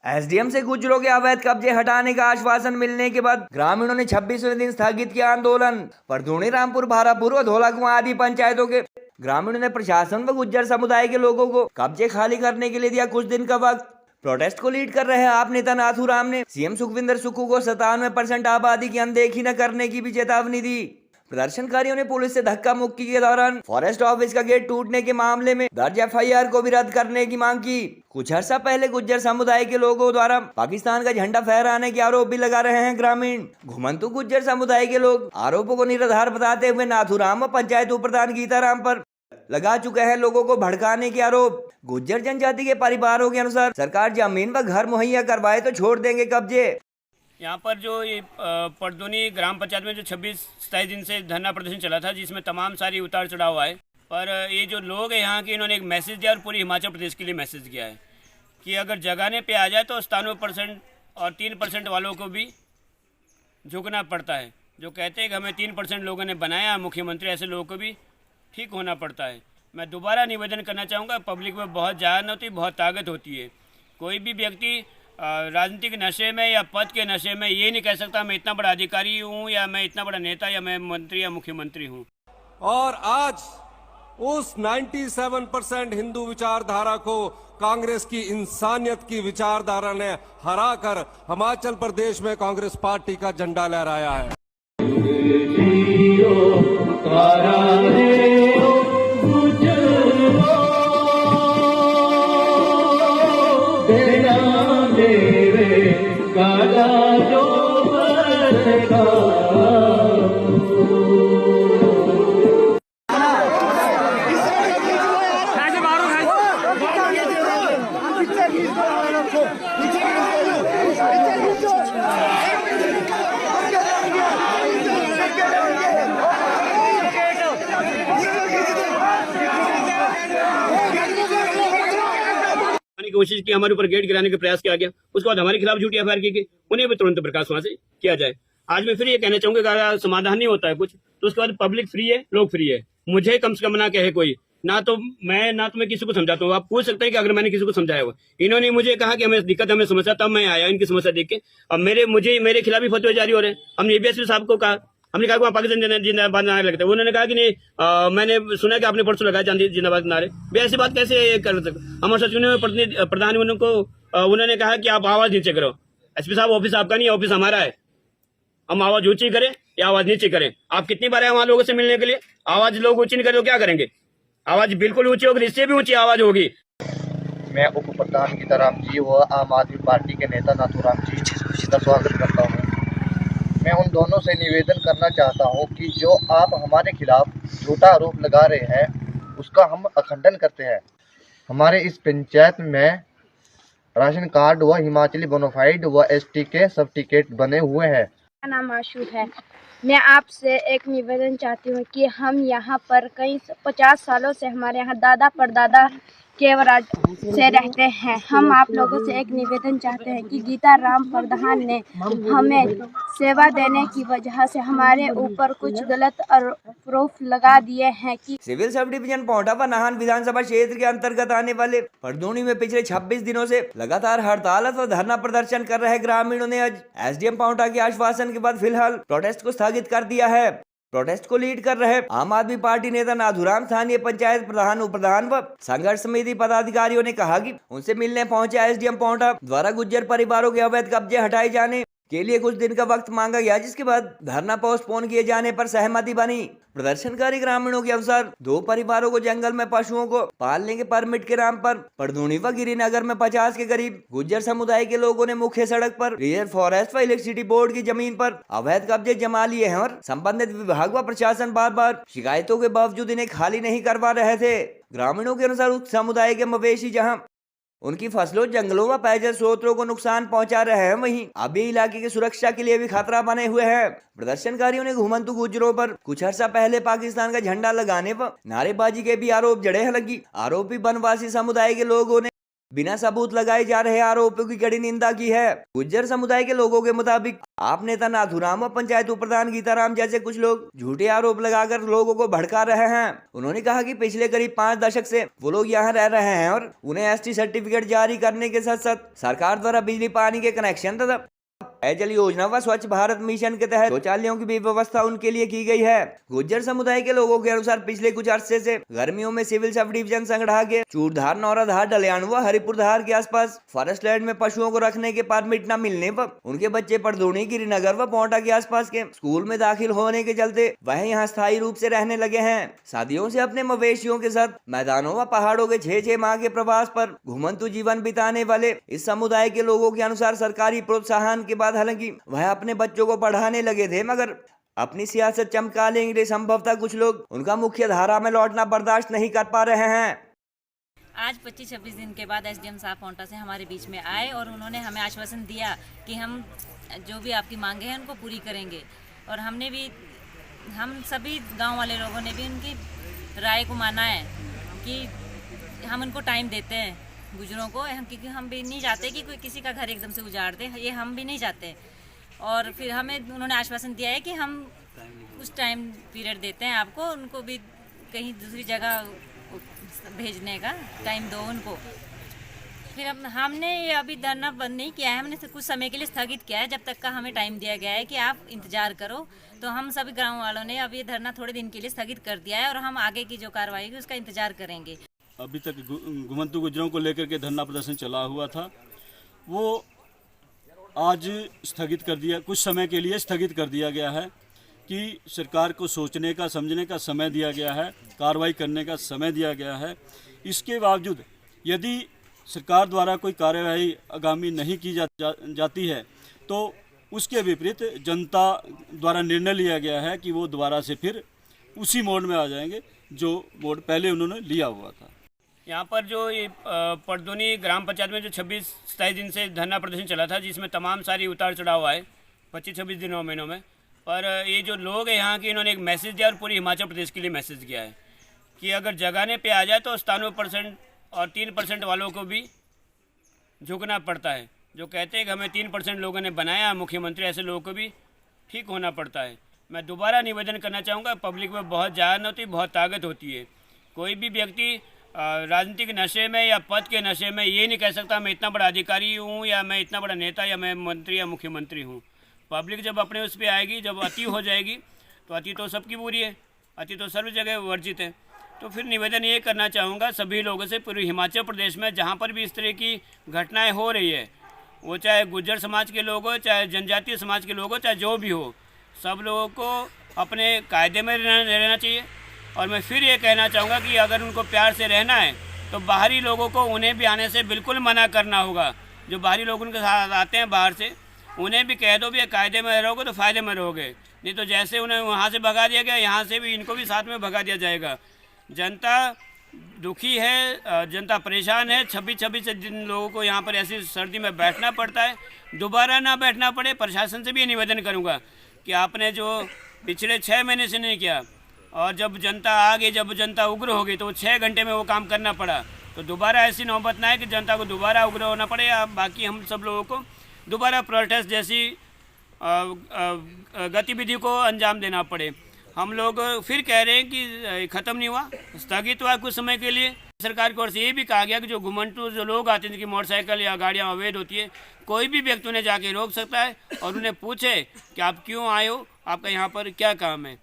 SDM से गुजरों के अवैध कब्जे हटाने का आश्वासन मिलने के बाद ग्रामीणों ने 26वें दिन स्थगित किया आंदोलन। परधूनी, रामपुर, भारापुर और धौलाकुआं आदि पंचायतों के ग्रामीणों ने प्रशासन व गुज्जर समुदाय के लोगों को कब्जे खाली करने के लिए दिया कुछ दिन का वक्त। प्रोटेस्ट को लीड कर रहे आप नेता नाथूराम ने सीएम सुखविंदर सुक्खू को 97% आबादी की अनदेखी न करने की भी चेतावनी दी। प्रदर्शनकारियों ने पुलिस से धक्का मुक्की के दौरान फॉरेस्ट ऑफिस का गेट टूटने के मामले में दर्ज एफआईआर को भी रद्द करने की मांग की। कुछ अर्सा पहले गुज्जर समुदाय के लोगों द्वारा पाकिस्तान का झंडा फहराने के आरोप भी लगा रहे हैं ग्रामीण। घुमंतु गुज्जर समुदाय के लोग आरोपों को निराधार बताते हुए नाथूराम व पंचायत उप प्रधान गीताराम पर लगा चुके हैं लोगों को भड़काने के आरोप। गुज्जर जनजाति के परिवारों के अनुसार सरकार जमीन व घर मुहैया करवाए तो छोड़ देंगे कब्जे। यहाँ पर जो ये परधूनी ग्राम पंचायत में जो 26-27 दिन से धरना प्रदर्शन चला था, जिसमें तमाम सारी उतार चढ़ाव आए, पर ये जो लोग हैं यहाँ के, इन्होंने एक मैसेज दिया और पूरी हिमाचल प्रदेश के लिए मैसेज दिया है कि अगर जगाने पे आ जाए तो 97% और 3% वालों को भी झुकना पड़ता है। जो कहते हैं कि हमें 3% लोगों ने बनाया मुख्यमंत्री, ऐसे लोगों को भी ठीक होना पड़ता है। मैं दोबारा निवेदन करना चाहूँगा, पब्लिक में बहुत जान होती है, बहुत ताकत होती है। कोई भी व्यक्ति राजनीतिक नशे में या पद के नशे में ये नहीं कह सकता मैं इतना बड़ा अधिकारी हूँ या मैं इतना बड़ा नेता या मैं मंत्री या मुख्यमंत्री हूँ। और आज उस 97% हिंदू विचारधारा को कांग्रेस की इंसानियत की विचारधारा ने हराकर हिमाचल प्रदेश में कांग्रेस पार्टी का झंडा लहराया है। कोशिश की, हमारे ऊपर गेट गिराने का प्रयास किया गया, उसके बाद हमारे खिलाफ झूठी एफआईआर की गई, उन्हें भी तुरंत बर्खास्त वहां से किया जाए। आज मैं फिर ये कहना चाहूंगा कि अगर समाधान नहीं होता है कुछ, तो उसके बाद पब्लिक फ्री है, लोग फ्री है। मुझे कम से कम ना कहे कोई, ना तो मैं किसी को समझाता हूँ। आप पूछ सकते हैं कि अगर मैंने किसी को समझाया हो। इन्होंने मुझे कहा कि हमें दिक्कत, हमें समस्या, तब मैं आया इनकी समस्या देख के। अब मेरे खिलाफ ही फतवे जारी हो रहे हैं। हमने एबीएसपी साहब को कहा, हमने कहा वहाँ पाकिस्तान जिंदाबाद नारे लगता है, उन्होंने कहा कि नहीं, मैंने सुना कि आपने परसों लगाया चांदी जिंदाबाद नारे। ऐसी बात कैसे कर सकते? हमारे सचिव ने प्रधान को उन्होंने कहा कि आप आवाज नीचे करो। एसपी साहब ऑफिस आपका नहीं है, ऑफिस हमारा है। हम आवाज ऊंची करें या आवाज नीचे करें? आप कितनी बार आए वहां लोगों से मिलने के लिए? आवाज लोग ऊंची नहीं करें तो क्या करेंगे? आवाज बिल्कुल ऊंची होगी, इससे भी ऊंची आवाज होगी। मैं उप प्रधान गीताराम जी व आम आदमी पार्टी के नेता नाथूराम जी का स्वागत करता हूँ। मैं उन दोनों से निवेदन करना चाहता हूँ कि जो आप हमारे खिलाफ झूठा आरोप लगा रहे हैं, उसका हम अखंडन करते हैं। हमारे इस पंचायत में राशन कार्ड व हिमाचली बोनाफाइड व एसटी के सर्टिफिकेट बने हुए हैं। मेरा नाम आशू है। मैं आपसे एक निवेदन चाहती हूँ कि हम यहाँ पर कई 50 सालों से हमारे यहाँ दादा परदादा केवराज से रहते हैं। हम आप लोगों से एक निवेदन चाहते हैं कि गीताराम प्रधान ने हमें सेवा देने की वजह से हमारे ऊपर कुछ गलत आरोप लगा दिए हैं कि सिविल सब डिवीजन पोंटा व नाहन विधानसभा क्षेत्र के अंतर्गत आने वाले परधूनी में पिछले 26 दिनों से लगातार हड़ताल व धरना प्रदर्शन कर रहे ग्रामीणों ने आज एसडीएम पोंटा के आश्वासन के बाद फिलहाल प्रोटेस्ट को स्थगित कर दिया है। प्रोटेस्ट को लीड कर रहे आम आदमी पार्टी नेता नाथूराम, स्थानीय पंचायत प्रधान, उप प्रधान व संघर्ष समिति पदाधिकारियों ने कहा कि उनसे मिलने पहुंचे एसडीएम पोंटा द्वारा गुज्जर परिवारों के अवैध कब्जे हटाए जाने के लिए कुछ दिन का वक्त मांगा गया, जिसके बाद धरना पोस्टपोन किए जाने पर सहमति बनी। प्रदर्शनकारी ग्रामीणों के अनुसार 2 परिवारों को जंगल में पशुओं को पालने के परमिट के नाम पर परधूनी व गिरिनगर में 50 के करीब गुज्जर समुदाय के लोगों ने मुख्य सड़क पर रिजर्व फॉरेस्ट व इलेक्ट्रिसिटी बोर्ड की जमीन पर अवैध कब्जे जमा लिए हैं और संबंधित विभाग व प्रशासन बार बार शिकायतों के बावजूद इन्हें खाली नहीं करवा रहे थे। ग्रामीणों के अनुसार उक्त समुदाय के मवेशी जहाँ उनकी फसलों, जंगलों व पेयजल स्रोतों को नुकसान पहुंचा रहे हैं, वहीं अभी इलाके की सुरक्षा के लिए भी खतरा बने हुए हैं। प्रदर्शनकारियों ने घुमंतु गुज्जरों पर कुछ अर्सा पहले पाकिस्तान का झंडा लगाने व नारेबाजी के भी आरोप जड़े हैं। लगी आरोपी वनवासी समुदाय के लोगों ने बिना सबूत लगाए जा रहे आरोपों की कड़ी निंदा की है। गुज्जर समुदाय के लोगों के मुताबिक आप नेता नाथूराम व पंचायत उपप्रधान गीताराम जैसे कुछ लोग झूठे आरोप लगाकर लोगों को भड़का रहे हैं। उन्होंने कहा कि पिछले करीब 5 दशक से वो लोग यहाँ रह रहे हैं और उन्हें एसटी सर्टिफिकेट जारी करने के साथ साथ सरकार द्वारा बिजली पानी के कनेक्शन तथा पेयजल योजना व स्वच्छ भारत मिशन के तहत शौचालयों की भी व्यवस्था उनके लिए की गई है। गुज्जर समुदाय के लोगों के अनुसार पिछले कुछ अरसे से गर्मियों में सिविल सब डिवीजन संगढ़ा के चूड़धार, नौराधार, डलियान व हरिपुर धार के आसपास फॉरेस्ट लैंड में पशुओं को रखने के परमिट न मिलने पर उनके बच्चे परदोनी, गिरिनगर व पोंटा के आसपास के स्कूल में दाखिल होने के चलते वह यहाँ स्थायी रूप से रहने लगे हैं। सदियों से अपने मवेशियों के साथ मैदानों व पहाड़ों के 6-6 माह के प्रवास पर घुमंतु जीवन बिताने वाले इस समुदाय के लोगों के अनुसार सरकारी प्रोत्साहन के बाद हालांकि वह अपने बच्चों को पढ़ाने लगे थे, मगर अपनी सियासत चमकाने के लिए संभवतः कुछ लोग उनका मुख्य धारा में लौटना बर्दाश्त नहीं कर पा रहे हैं। आज 25-26 दिन के बाद एसडीएम साहब पोंटा से हमारे बीच में आए और उन्होंने हमें आश्वासन दिया कि हम जो भी आपकी मांगे हैं उनको पूरी करेंगे। और हम सभी गांव वाले लोगों ने भी उनकी राय को माना है कि हम उनको टाइम देते हैं गुजरों को, क्योंकि हम भी नहीं चाहते कि कोई किसी का घर एकदम से उजाड़ दे, ये हम भी नहीं चाहते। और फिर हमें उन्होंने आश्वासन दिया है कि हम कुछ टाइम पीरियड देते हैं आपको, उनको भी कहीं दूसरी जगह भेजने का टाइम दो उनको। फिर हमने ये अभी धरना बंद नहीं किया है, हमने कुछ समय के लिए स्थगित किया है जब तक का हमें टाइम दिया गया है कि आप इंतजार करो। तो हम सभी गाँव वालों ने अब ये धरना थोड़े दिन के लिए स्थगित कर दिया है और हम आगे की जो कार्रवाई है उसका इंतजार करेंगे। अभी तक घुमंतु गुज्जरों को लेकर के धरना प्रदर्शन चला हुआ था, वो आज स्थगित कर दिया, कुछ समय के लिए स्थगित कर दिया गया है कि सरकार को सोचने का, समझने का समय दिया गया है, कार्रवाई करने का समय दिया गया है। इसके बावजूद यदि सरकार द्वारा कोई कार्रवाई आगामी नहीं की जाती है तो उसके विपरीत जनता द्वारा निर्णय लिया गया है कि वो दोबारा से फिर उसी मोड में आ जाएंगे जो मोड पहले उन्होंने लिया हुआ था। यहाँ पर जो ये परदोनी ग्राम पंचायत में जो 26-27 दिन से धरना प्रदर्शन चला था, जिसमें तमाम सारी उतार चढ़ाव आए 25-26 दिनों महीनों में, पर ये जो लोग हैं यहाँ के, इन्होंने एक मैसेज दिया और पूरी हिमाचल प्रदेश के लिए मैसेज किया है कि अगर जगाने पे आ जाए तो 97% और 3% वालों को भी झुकना पड़ता है। जो कहते हैं कि हमें 3% लोगों ने बनाया मुख्यमंत्री, ऐसे लोगों को भी ठीक होना पड़ता है। मैं दोबारा निवेदन करना चाहूँगा, पब्लिक में बहुत जान होती, बहुत ताकत होती है। कोई भी व्यक्ति राजनीतिक नशे में या पद के नशे में ये नहीं कह सकता मैं इतना बड़ा अधिकारी हूँ या मैं इतना बड़ा नेता या मैं मंत्री या मुख्यमंत्री हूँ। पब्लिक जब अपने उस पर आएगी, जब अति हो जाएगी, तो अति तो सबकी बुरी है, अति तो सर्व जगह वर्जित है। तो फिर निवेदन ये करना चाहूँगा सभी लोगों से, पूरे हिमाचल प्रदेश में जहाँ पर भी इस तरह की घटनाएँ हो रही है, वो चाहे गुज्जर समाज के लोग हो, चाहे जनजातीय समाज के लोग हो, चाहे जो भी हो, सब लोगों को अपने कायदे में रहना चाहिए। और मैं फिर ये कहना चाहूँगा कि अगर उनको प्यार से रहना है तो बाहरी लोगों को उन्हें भी आने से बिल्कुल मना करना होगा। जो बाहरी लोग उनके साथ आते हैं बाहर से, उन्हें भी कह दो भी कायदे में रहोगे तो फ़ायदे में रहोगे, नहीं तो जैसे उन्हें वहाँ से भगा दिया गया, यहाँ से भी इनको भी साथ में भगा दिया जाएगा। जनता दुखी है, जनता परेशान है। 26-26 दिन लोगों को यहाँ पर ऐसी सर्दी में बैठना पड़ता है, दोबारा ना बैठना पड़े। प्रशासन से भी ये निवेदन करूँगा कि आपने जो पिछले 6 महीने से नहीं किया, और जब जनता आ गई, जब जनता उग्र हो गई, तो 6 घंटे में वो काम करना पड़ा, तो दोबारा ऐसी नौबत ना है कि जनता को दोबारा उग्र होना पड़े या बाकी हम सब लोगों को दोबारा प्रोटेस्ट जैसी गतिविधि को अंजाम देना पड़े। हम लोग फिर कह रहे हैं कि ख़त्म नहीं हुआ, स्थगित हुआ कुछ समय के लिए। सरकार की ओर से ये भी कहा गया कि जो घुमंतु जो लोग आते हैं, जिनकी मोटरसाइकिल या गाड़ियाँ अवैध होती है, कोई भी व्यक्ति उन्हें जाके रोक सकता है और उन्हें पूछे कि आप क्यों आए हो, आपका यहाँ पर क्या काम है।